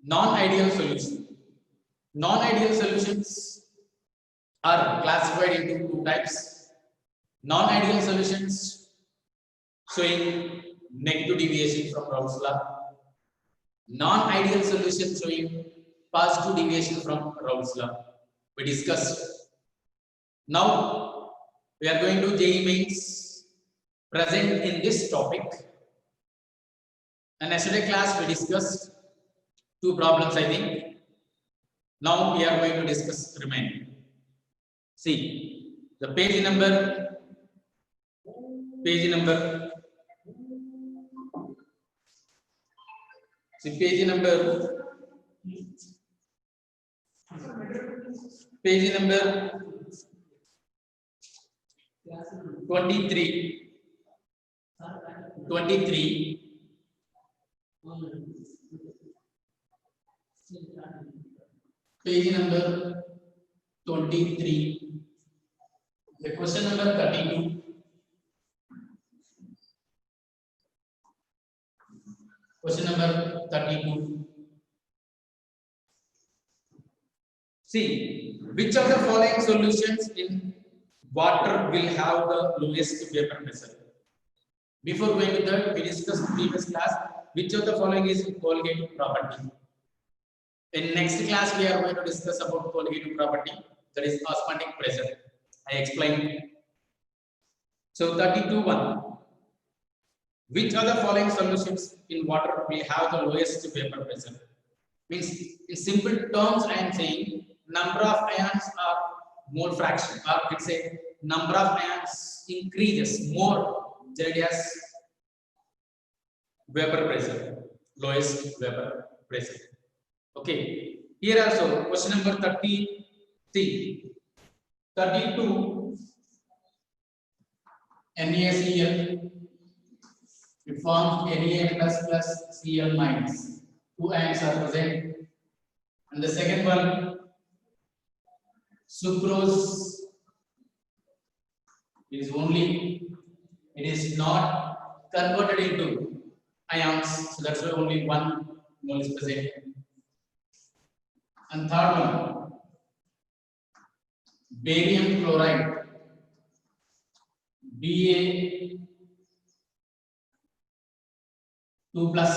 Non-ideal solution. Non-ideal solutions are classified into two types. Non-ideal solutions showing negative deviation from Raoult's law. Non-ideal solution showing positive deviation from Raoult's law. We discussed. Now we are going to JEE Mains present in this topic. And yesterday class we discussed two problems, I think. Now we are going to discuss remaining. See the page number page number 23 page number 23, the question number 32, question number 32. See, which of the following solutions in water will have the lowest vapor pressure? Before going to that, we discussed in previous class which of the following is colligative property. In next class, we are going to discuss about colligative property, that is osmotic pressure. I explained. So 32(1). Which of the following solutions in water will have the lowest vapor pressure? Means in simple terms, I am saying number of ions are mole fraction, or let's say number of ions increases more than vapor pressure, lowest vapor pressure. Okay, here also question number 33, 32, NaCl, it forms Na plus Cl minus. Two ions are present. And the second one, sucrose, is it is not converted into ions, so that's why only one mole is present. And third one, barium chloride, Ba2 plus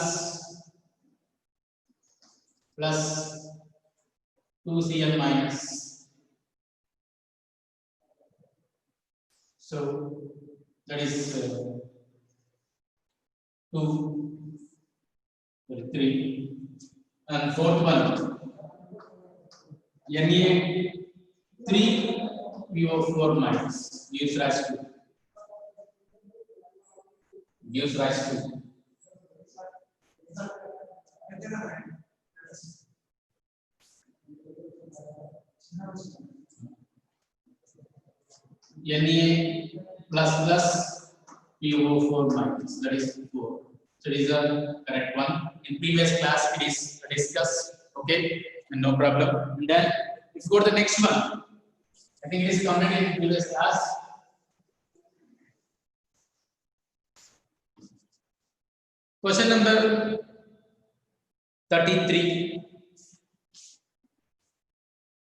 2Cl minus. So that is 2, 3, and fourth one, Na3PO4 minus gives rise to Na plus PO4 minus, that is 4. So it is the correct one. In previous class it is discussed. Okay, and no problem. And then let's go to the next one. I think it is commented in previous class. Question number 33.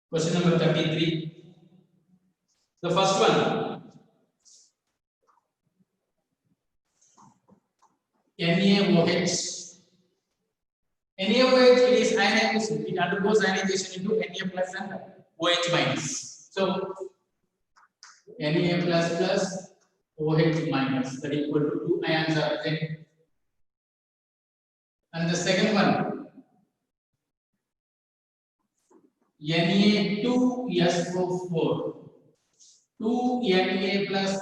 Question number 33. The first one, NaOH. NaOH, it is ionization. It undergoes ionization into Na plus and OH minus. So Na plus OH minus, that equal to 2 ions are present. And the second one, Na2SO4, 2 Na plus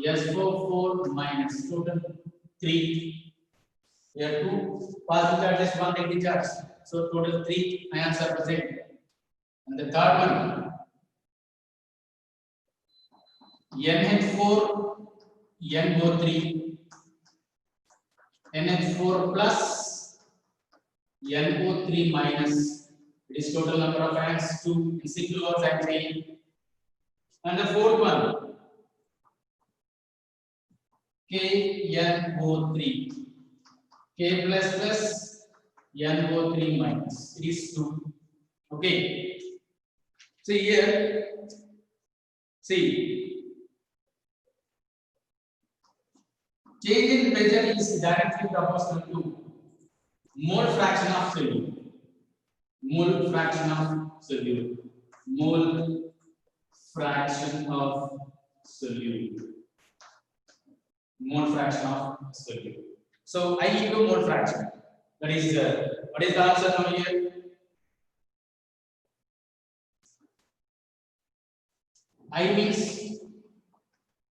SO4 minus, total 3. Here 2 positive charges, 1 negative charge, so total 3 ions are present. And the third one, NH4 NO3, NH4 plus NO3 minus, it is total number of ions 2. In simple words I am saying. And the fourth one, KNO3, K plus NO3 minus. It is 2. Okay. See here. See. Change in pressure is directly proportional to mole fraction of solute. Mole fraction of solute. Mole fraction of solute. Mole fraction of solute. So I equal mole fraction. That is what is the answer now here? I means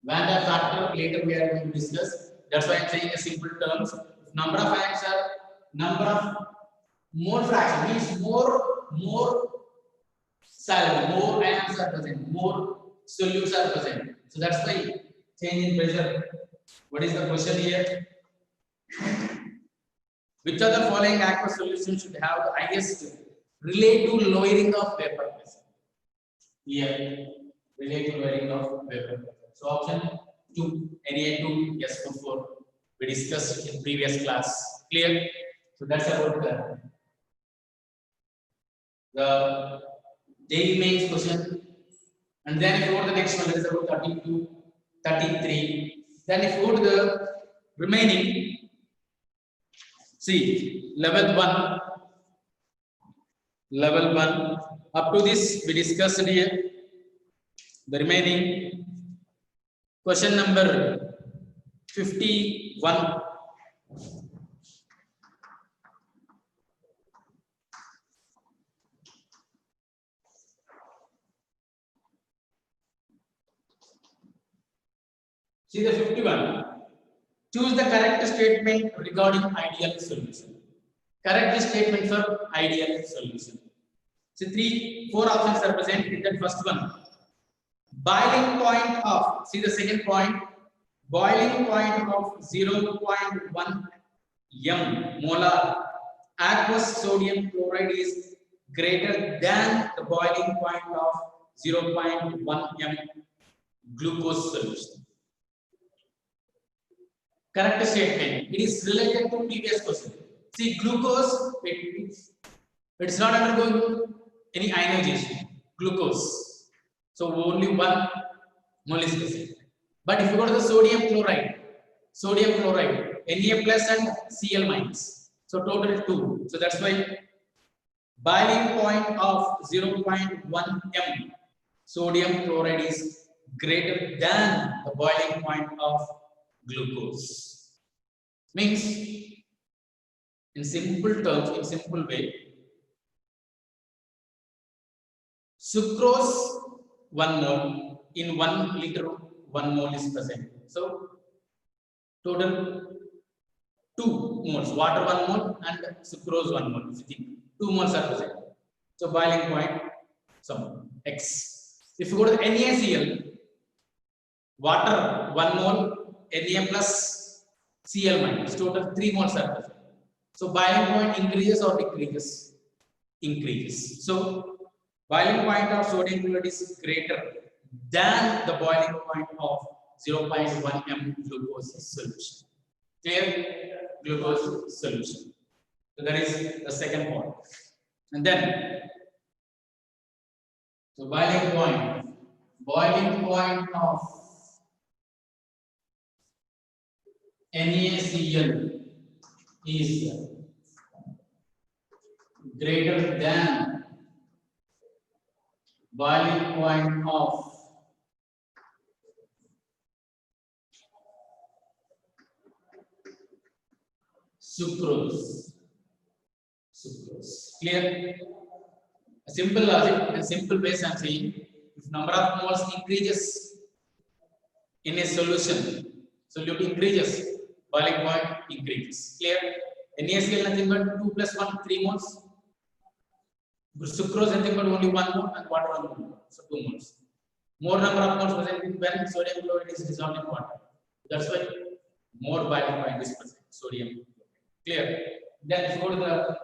Van factor later we are going to discuss. That's why I'm saying in simple terms. If number of ions are number of mole fraction means more solid, more ions are present, more solutes are present. So that's why change in pressure. What is the question here? Which of the following aqueous solution should have the highest relative lowering of vapor pressure? Here, relative lowering of vapor pressure. So option 2, Na2, SO4. We discussed in previous class. Clear? So that's about the daily mains question. And then if you go to the next one, that is about 32, 33. Then if you go to the remaining, see, level 1, up to this we discussed here. The remaining question number 51. See the 51. Choose the correct statement regarding ideal solution. Correct statement for ideal solution. See 4 options are present in that first one. Boiling point of, see the second point, boiling point of 0.1 m molar aqueous sodium chloride is greater than the boiling point of 0.1 m glucose solution. Correct statement. It is related to previous question. See, glucose, it's not undergoing any ionization. Glucose. So only 1 mole is present. But if you go to the sodium chloride, Na plus and Cl minus. So total 2. So that's why boiling point of 0.1 m sodium chloride is greater than the boiling point of glucose. Means in simple terms, in simple way, sucrose 1 mole in 1 liter 1 mole is present. So total 2 moles, water 1 mole and sucrose 1 mole. 2 moles are present. So boiling point some X. If you go to the NaCl, water 1 mole, Na plus Cl minus, total 3 moles are present. So boiling point increases or decreases? Increases. So boiling point of sodium chloride is greater than the boiling point of 0.1 m glucose solution. Clear? Glucose solution. So that is the second point. And then, so boiling point of NaCl is greater than boiling point of sucrose. Clear? A simple logic, a simple base I'm saying, if number of moles increases in a solution, solute increases, boiling point increases. Clear? NaCl nothing but 2 plus 1, 3 moles. Sucrose nothing but only 1 mole and water 1 mole. So 2 moles. More number of moles present when sodium chloride is dissolved in water. That's why more boiling point is present. Sodium chloride. Clear? Then let's go to the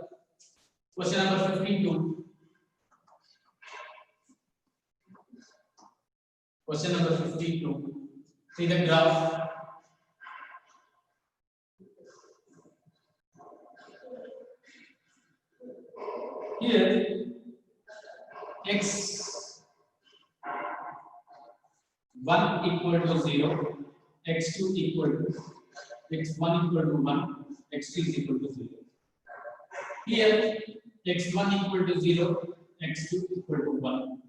question number 52. Question number 52. See the graph. Here x1 equal to 0, x2 equal to x1 equal to 1, x2 is equal to 0. Here x1 equal to 0, x2 equal to 1.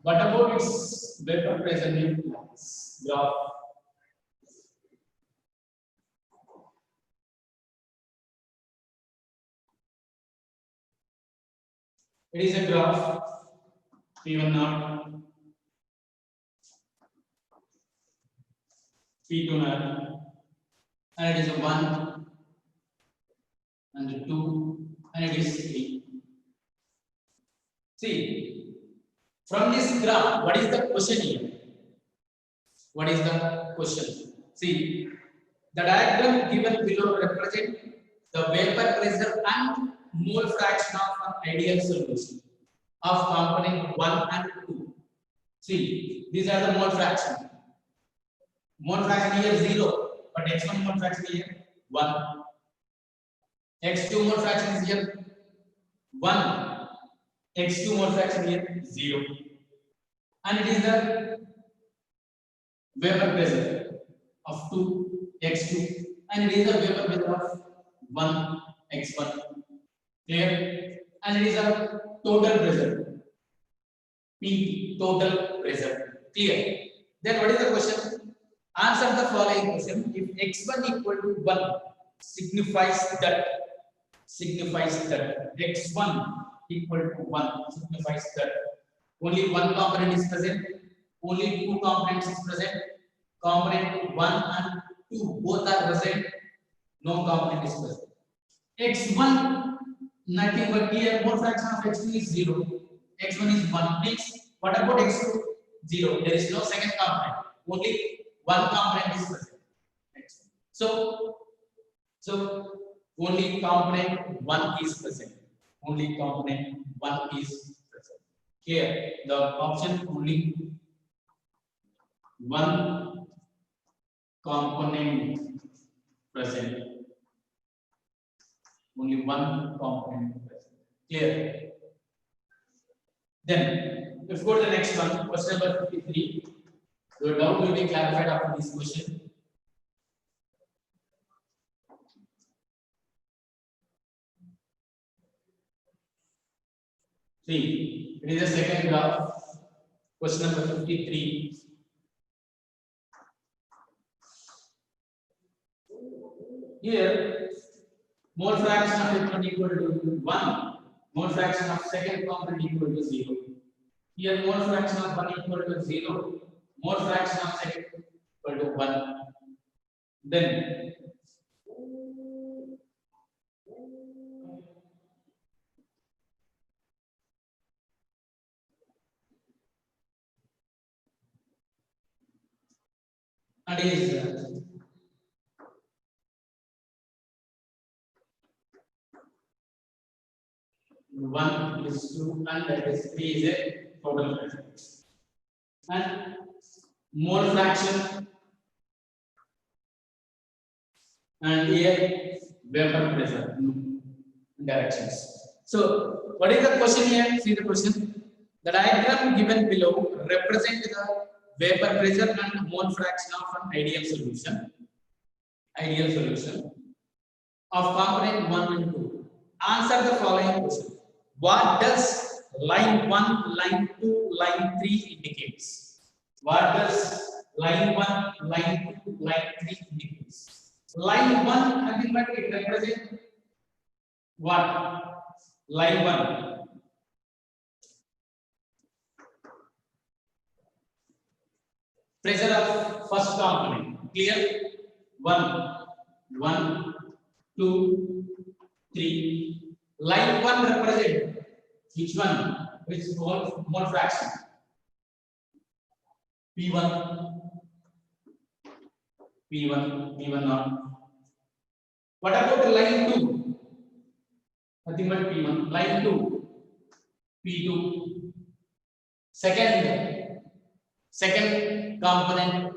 What about its vapor pressure graph? It is a graph P1 naught, P2 naught, and it is a 1 and a 2 and it is 3. See, from this graph, what is the question here? What is the question? See, the diagram given below represents the vapor pressure and mole fraction of an ideal solution of component 1 and 2. See, these are the mole fraction. Mole fraction here 0, but x1 mole fraction here 1. x2 mole fraction is here 1. x2 mole fraction here 0. And it is the vapor pressure of 2 x2 and it is a vapor pressure of 1 x1. Clear? And it is a total pressure P, total pressure. Clear? Then what is the question? Answer the following question. If x1 equal to 1 signifies that x1 equal to 1 signifies that only one component is present, only two components is present, component 1 and 2 both are present, no component is present. x1 nothing but here mole fraction of x2 is 0, x1 is 1 means what about x2? 0. There is no second component, only one component is present. So only component 1 is present. Only component 1 is present. Here, the option only one component present. Only one component present. Clear? Then, let's go to the next one. Question number 53. Your doubt will be clarified after this question. See, it is the second graph. Question number 53. Here, mole fraction of x1 equal to 1, mole fraction of second component equal to 0. Here, mole fraction of 1 equal to 0, mole fraction of second equal to 1. Then, and is 1 is 2 and that is 3 is a total pressure. And mole fraction and here vapor pressure directions. So what is the question here? See the question. The diagram given below represents the vapor pressure and mole fraction of an ideal solution. Ideal solution of component 1 and 2. Answer the following question. What does line 1, line 2, line 3 indicates? What does line 1, line 2, line 3 indicates? Line 1, nothing but it represents what? Line 1. Pressure of first component. Clear? 1, 2, 3. Line 1 represent which one? Which mole fraction? P1 not. What about line 2? Nothing but P1. Line 2, P2. Second component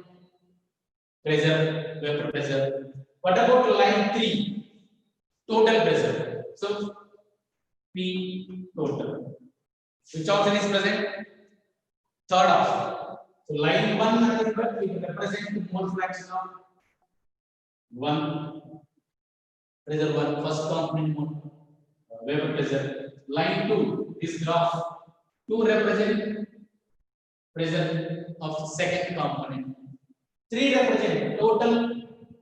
pressure, vapor pressure. What about line 3? Total pressure. So P total. Which option is present? Third option. So line 1 nothing but it represents mole fraction of 1 pressure 1 first component mole Weber pressure. Line 2 this graph 2 represent pressure of second component. 3 represent total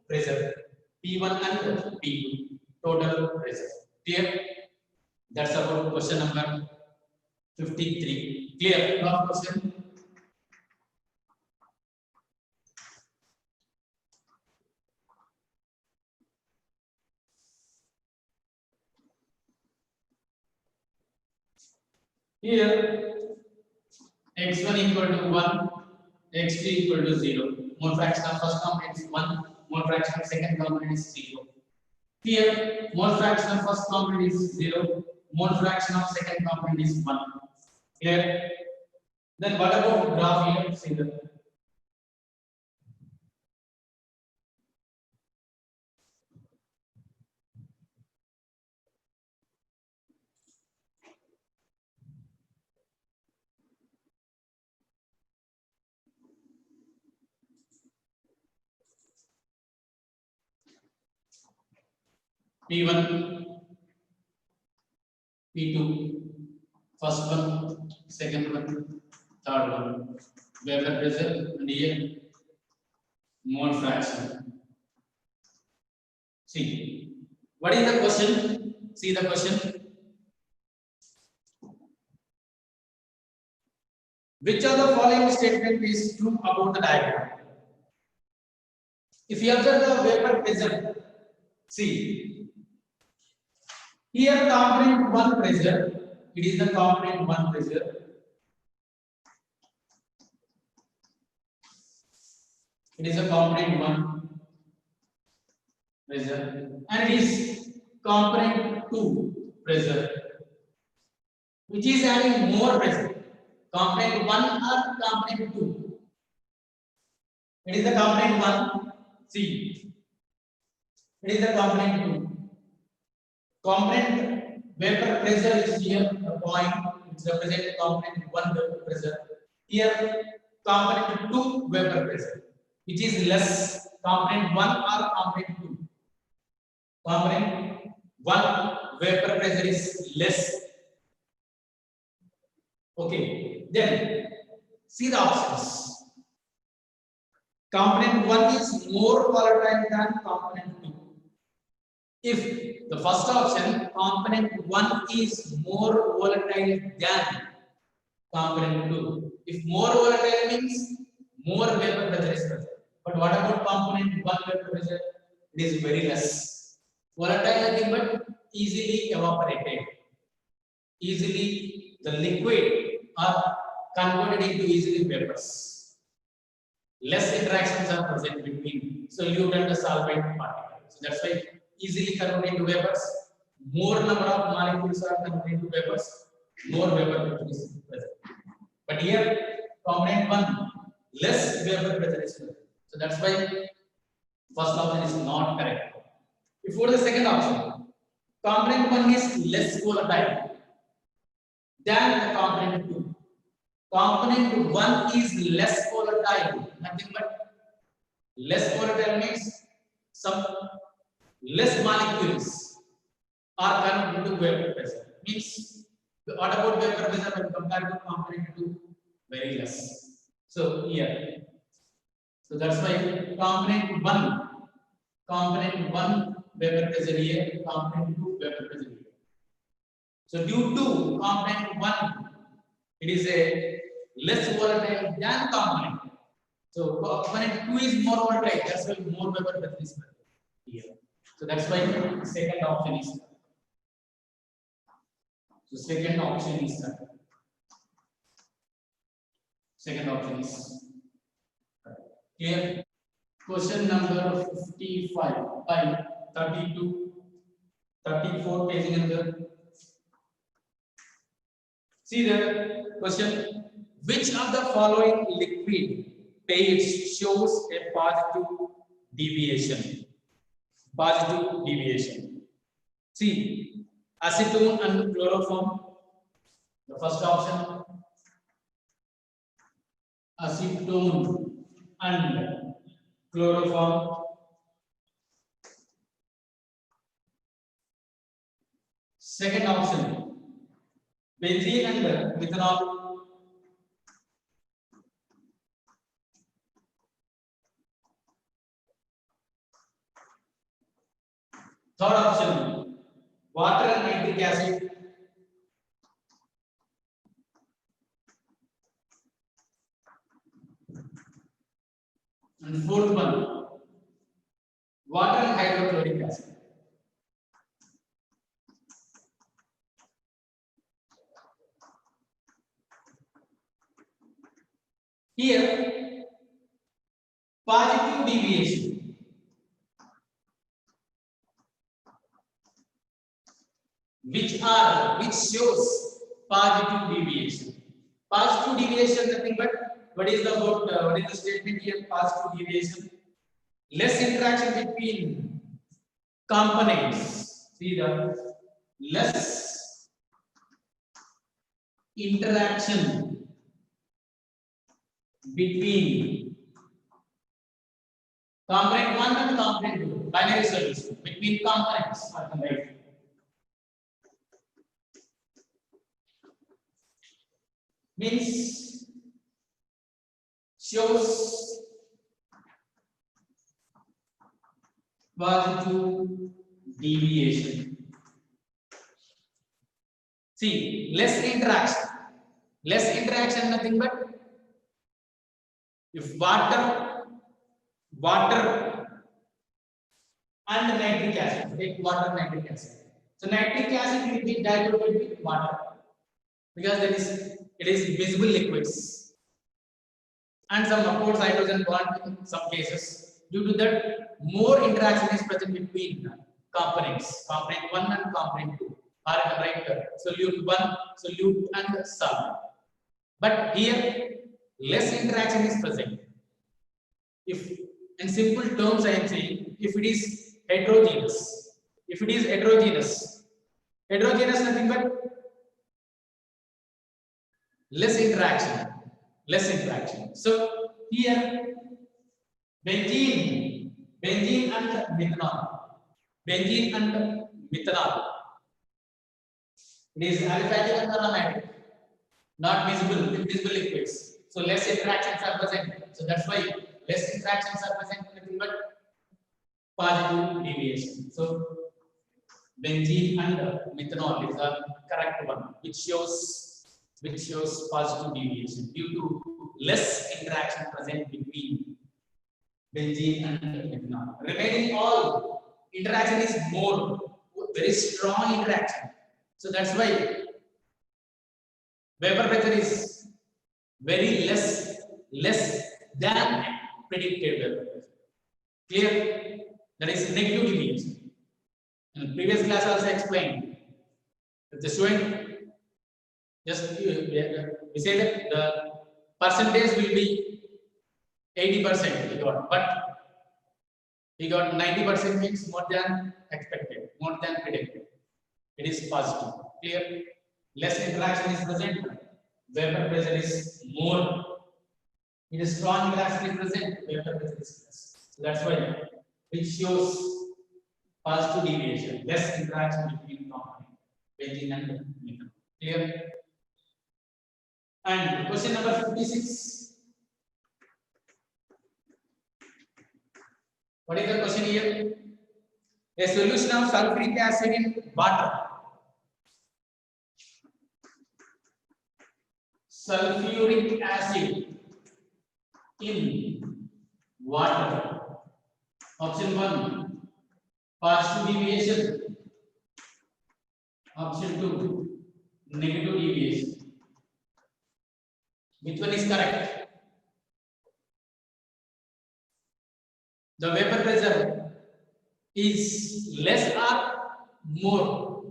pressure P1 and P2 total pressure. Clear? That's about question number 53. Clear? Last question. Here x1 equal to 1, x2 equal to 0. Mole fraction of first component is 1, mole fraction of second component is 0. Here mole fraction of first component is 0, mole fraction of second component is 1. Clear? Then what about graph here? See the P1, P2, first one, second one, third one. Weber pressure and here mole fraction. See, what is the question? See the question. Which of the following statement is true about the diagram? If you observe the Weber pressure, see, here component 1 pressure, it is the component 1 pressure. It is a component 1 pressure and it is component 2 pressure, which is having more pressure. Component 1 or component 2? It is the component 1. See, it is the component 2. Component Weber pressure is here, the point which represents component 1 Weber pressure. Here, component 2 Weber pressure, which is less, component 1 or component 2. Component 1 Weber pressure is less. Okay, then see the options. Component 1 is more volatile than component 2. If the first option, component 1 is more volatile than component 2. If more volatile means more vapor pressure is present. But what about component 1 vapor pressure? It is very less. Volatile nothing but easily evaporated. Easily the liquid are converted into easily vapors. Less interactions are present between solute and the solvent particle. So that's why easily converted into vapors. More number of molecules are converted into vapors. More vapor pressure is present. But here, component 1, less vapor pressure is present. So that's why first option is not correct. Before the second option, component 1 is less volatile than the component 2. Component 1 is less volatile, nothing but less volatile means some less molecules are converted into vapor pressure. Means what about vapor pressure when compared to component 2? Very less. So here, so that's why component 1 vapor pressure here, component 2 vapor pressure here. So due to component 1, it is a less volatile than component. So component 2 is more volatile, that's why more vapor pressure is here. So that's why second option is done. So second option is done. Second option is clear. Question number 55 by 32, 34 page number. See the question. Which of the following liquid page shows a positive deviation? Positive deviation. See, acetone and chloroform. The first option, acetone and chloroform. Second option, benzene and methanol. Third option, water and nitric acid. And fourth one, water and hydrochloric acid. Here, positive deviation. Which shows positive deviation. Positive deviation, nothing but what is the statement here? Positive deviation. Less interaction between components. See the less interaction between component 1 and component 2. Binary solution between components. Means shows positive deviation. See, less interaction. Less interaction, nothing but if water and nitric acid, take water and nitric acid. So nitric acid will be diluted with water because it is miscible liquids. And some of course hydrogen bond in some cases. Due to that, more interaction is present between components, component 1 and component 2, or right solute 1, solute and solvent. But here, less interaction is present. If in simple terms I am saying, if it is heterogeneous, heterogeneous nothing but less interaction. So here, benzene and methanol. It is aliphatic and aromatic, not miscible, invisible liquids. So less interactions are present. So that's why less interactions are present, nothing but positive deviation. So benzene and methanol is the correct one, which shows positive deviation due to less interaction present between benzene and methanol. Remaining all interaction is more, very strong interaction. So that's why vapor pressure is very less than predicted vapor pressure. Clear? That is negative deviation. In the previous class I also explained. If the student just we say that the percentage will be 80% he got, but he got 90% means more than expected, more than predicted. It is positive. Clear? Less interaction is present, vapor pressure is more. It is strong interaction is present, vapor pressure is less. So that's why it shows positive deviation, less interaction between components, benzene and methanol. Clear? And question number 56. What is the question here? A solution of sulfuric acid in water. Sulfuric acid in water. Option 1, positive deviation. Option 2, negative deviation. Which one is correct? The vapor pressure is less or more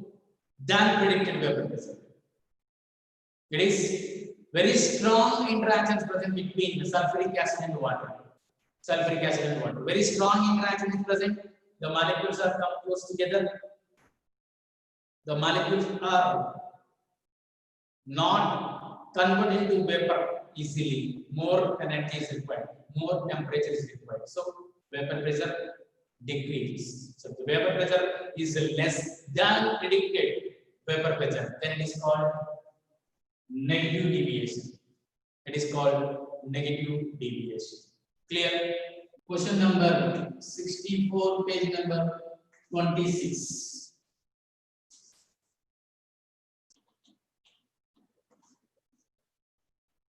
than predicted vapor pressure. It is very strong interactions present between the sulfuric acid and water. Very strong interaction is present. The molecules are come close together. the molecules are not converted into vapor easily. More energy is required, more temperature is required. So vapor pressure decreases. So the vapor pressure is less than predicted vapor pressure, then it is called negative deviation. It is called negative deviation. Clear? Question number 64, page number 26.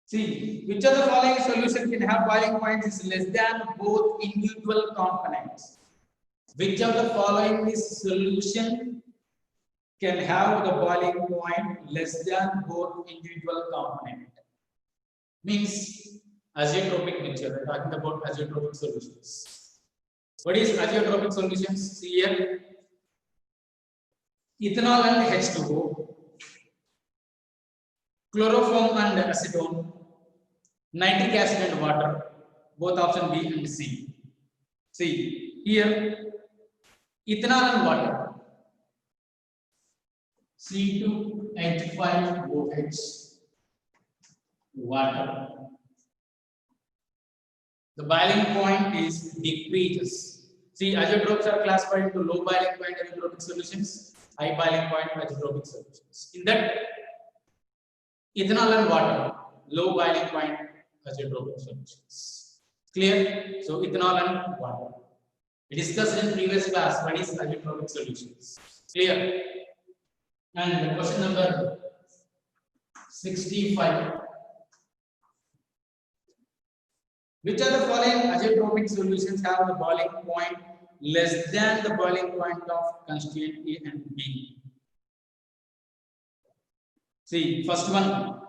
See, which of the following solution can have boiling points is less than both individual components? Which of the following is solution can have the boiling point less than both individual component? Means azeotropic mixture. We are talking about azeotropic solutions. What is azeotropic solutions? See here, ethanol and H2O, chloroform and acetone, nitric acid and water, both option B and C. See here, ethanol and water, C2H5OH, water. The boiling point is decreases. See, azeotropes are classified into low boiling point azeotropic solutions, high boiling point azeotropic solutions. In that, ethanol and water, low boiling point azeotropic solutions. Clear? So, ethanol and water. We discussed in previous class what is azeotropic solutions. Clear? And question number 65. Which of the following azeotropic solutions have the boiling point less than the boiling point of constituent A and B? See, first one,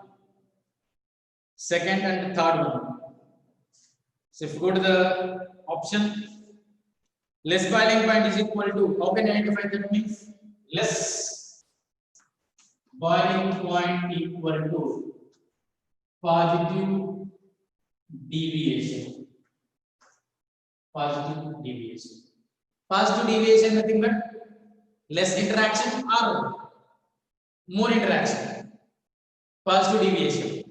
second and third one. So if you go to the option, less boiling point is equal to, how can you identify that means? Less boiling point equal to positive deviation. Positive deviation. Positive deviation nothing but less interaction or more interaction. Positive deviation,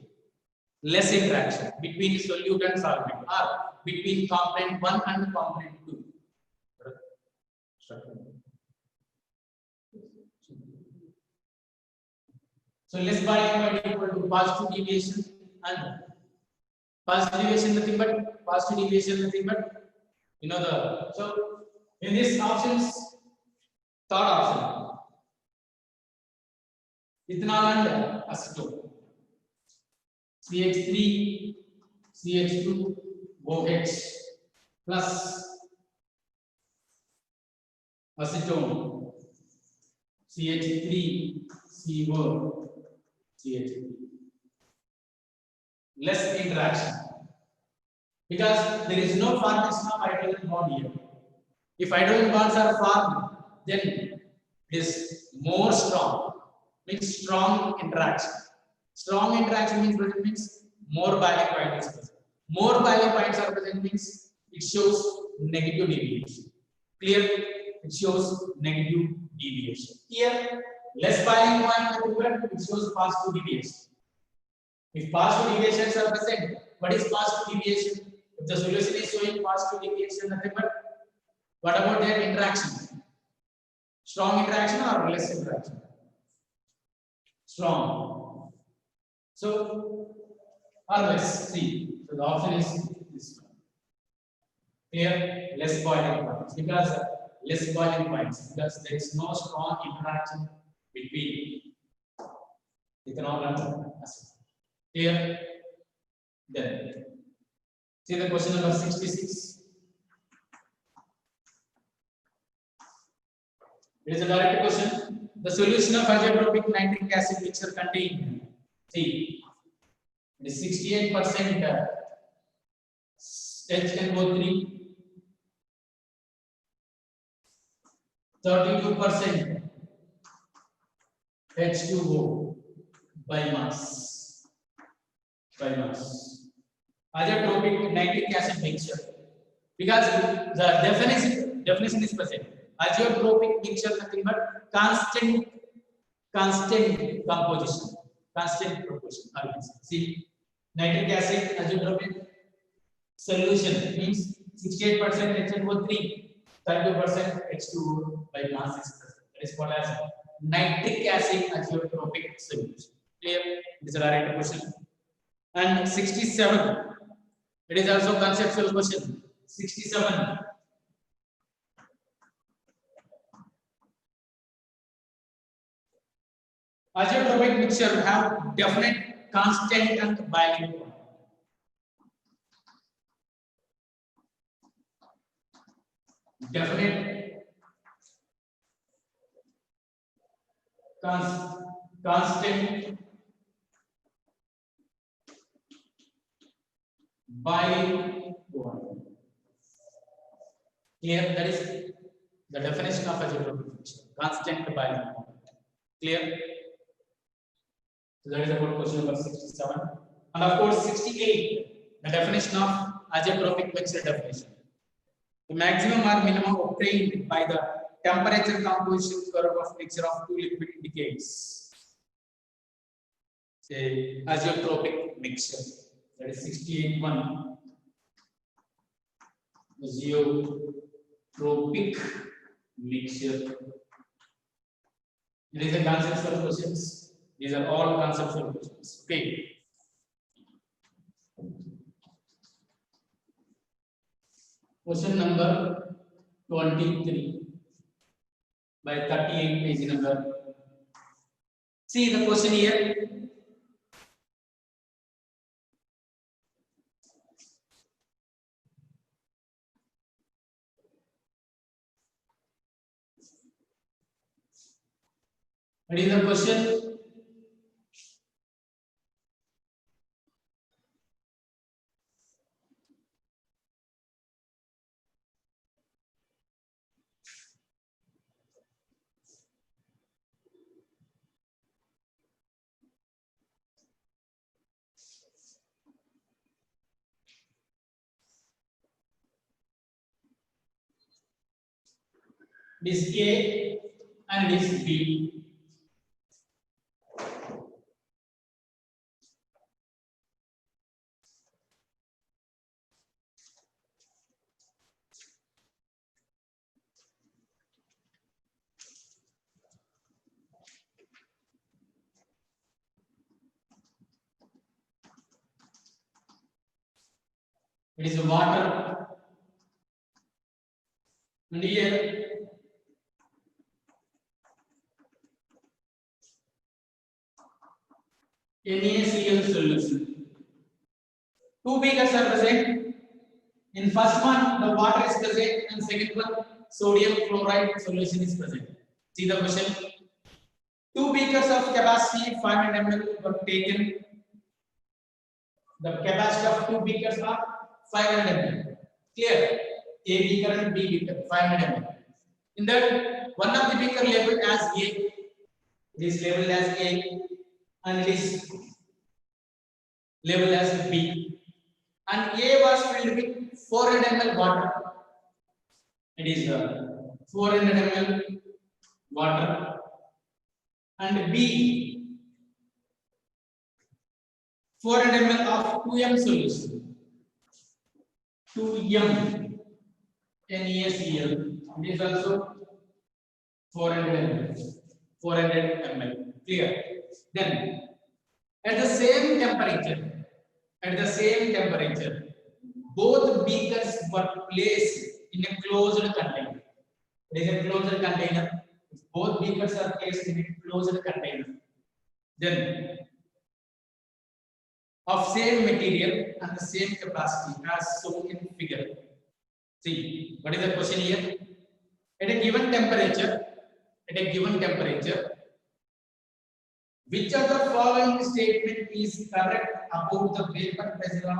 less interaction between solute and solvent or between component 1 and component 2. So less boiling point equal to positive deviation, and positive deviation nothing but positive deviation nothing but so in these options, third option, ethanol and acetone, CH3 CH2 OH plus acetone CH3 CO CH3. Less interaction because there is no formation of hydrogen bond here. If hydrogen bonds are formed, then it is more strong, means strong interaction. Strong interaction means more boiling point is present. More boiling points are present means it shows negative deviation. Clear? It shows negative deviation. Here, less boiling point, it shows positive deviation. If positive deviations are present, what is positive deviation? If the solution is showing positive deviation, nothing but what about their interaction? Strong interaction or less interaction? Strong. So, or less. See, so the option is this one. Here, less boiling points because less boiling points because there is no strong interaction between ethanol and acid. Here, then. See the question number 66. It is a direct question. The solution of azeotropic nitric acid mixture contains, see, it is 68% HNO3, 32% H2O by mass. Azeotropic nitric acid mixture, because the definition is present. Azeotropic mixture nothing but constant constant composition, constant proportion. See, nitric acid azeotropic solution means 68% HNO3, 32% H2O by mass is present. That is called as nitric acid azeotropic solution. Clear? It is a direct question. And 67. It is also conceptual question. 67. Azeotropic mixture have definite constant and boiling point. Definite constant boiling point. Clear? That is the definition of azeotropic mixture. Constant boiling point. Clear? So that is about question number 67. And of course 68, the definition of azeotropic mixture definition. The maximum or minimum obtained by the temperature composition curve of mixture of two liquid indicates a azeotropic mixture. That is 68.1. Azeotropic mixture. It is a conceptual questions. These are all conceptual questions. Okay. Question number 23 by 38 page number. See the question here. What is the question? This A and this B. It is water. And here NaCl solution. Two beakers are present. In first one, the water is present, and second one, sodium chloride solution is present. See the question. Two beakers of capacity 500 ml were taken. The capacity of two beakers are 500 ml. Clear? A beaker and B beaker 500 ml. In that, one of the beaker labeled as A. It is labeled as A, and it is labeled as B. And A was filled with 400 ml water. It is 400 ml water. And B 400 ml of 2M solution. 2M NaCl. It is also 400 ml. 400 ml. Clear? Then at the same temperature, both beakers were placed in a closed container. It is a closed container. Both beakers are placed in a closed container. Then, of same material and the same capacity as shown in figure. See, what is the question here? At a given temperature, which of the following statement is correct about the vapor pressure of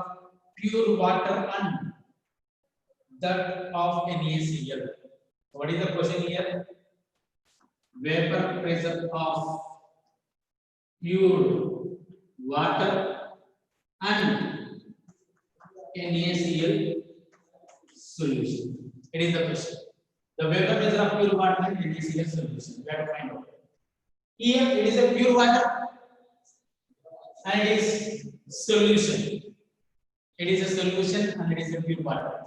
pure water and that of NaCl? What is the question here? Vapor pressure of pure water and NaCl solution. It is the question. The vapor pressure of pure water and NaCl solution. We have to find out. Here it is a pure water and it is solution. It is a solution and it is a pure water.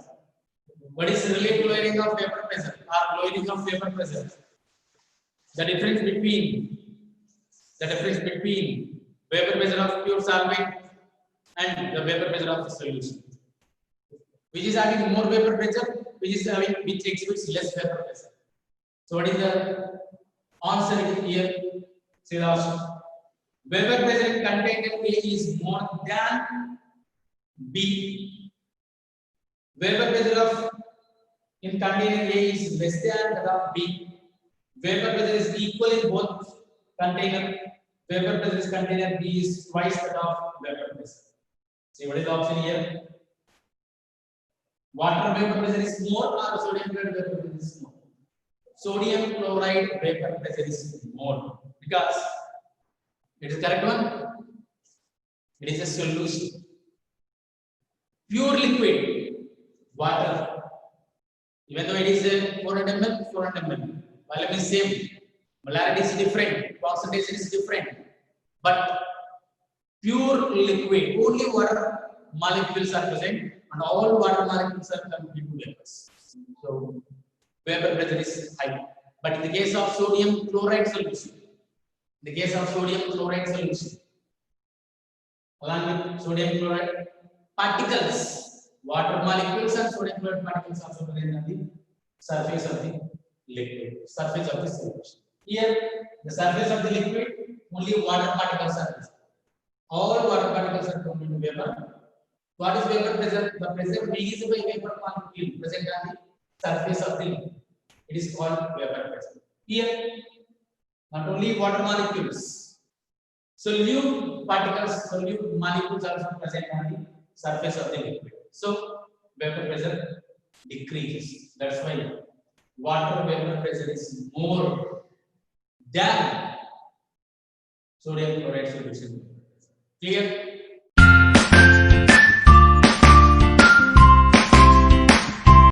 What is relative lowering of vapor pressure or lowering of vapor pressure? The difference between vapor pressure of pure solvent and the vapor pressure of the solution. Which is having more vapor pressure, which exhibits less vapor pressure. So what is the answer here? See the option. Vapor pressure in container A is more than B. Vapor pressure of in container A is less than that of B. Vapor pressure is equal in both container. Vapor pressure is container B is twice that of vapor pressure. See what is the option here? Water vapor pressure is more or sodium chloride vapor pressure is more? Sodium chloride vapor pressure is more because it is correct one. It is a solution. Pure liquid water, even though it is a 400 ml, 400 ml, volume is same, molarity is different, concentration is different, but pure liquid, only water molecules are present, and all water molecules are converted to vapors. So vapor pressure is high. But in the case of sodium chloride solution, along with sodium chloride particles, water molecules and sodium chloride particles also present on the surface of the liquid, surface of the solution. Here, the surface of the liquid, only water particles are present. All water particles are turned into vapor. What is vapor pressure? The pressure released by vapor molecule present on the surface of the liquid. It is called vapor pressure. Here, not only water molecules, solute particles, solute molecules also present on the surface of the liquid. So, vapor pressure decreases. That's why water vapor pressure is more than sodium chloride solution. Clear?